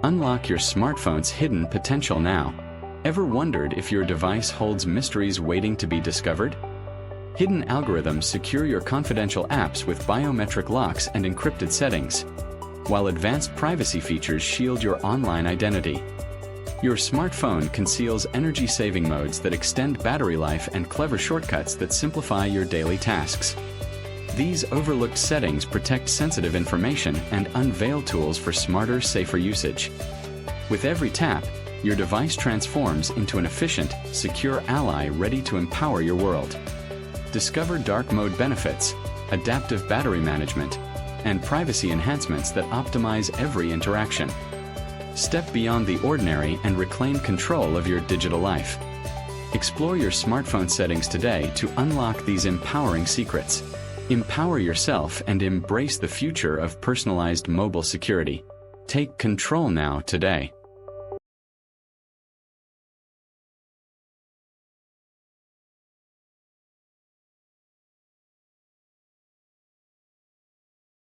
Unlock your smartphone's hidden potential now. Ever wondered if your device holds mysteries waiting to be discovered? Hidden algorithms secure your confidential apps with biometric locks and encrypted settings, while advanced privacy features shield your online identity. Your smartphone conceals energy-saving modes that extend battery life and clever shortcuts that simplify your daily tasks. These overlooked settings protect sensitive information and unveil tools for smarter, safer usage. With every tap, your device transforms into an efficient, secure ally ready to empower your world. Discover dark mode benefits, adaptive battery management, and privacy enhancements that optimize every interaction. Step beyond the ordinary and reclaim control of your digital life. Explore your smartphone settings today to unlock these empowering secrets. Empower yourself and embrace the future of personalized mobile security. Take control now today.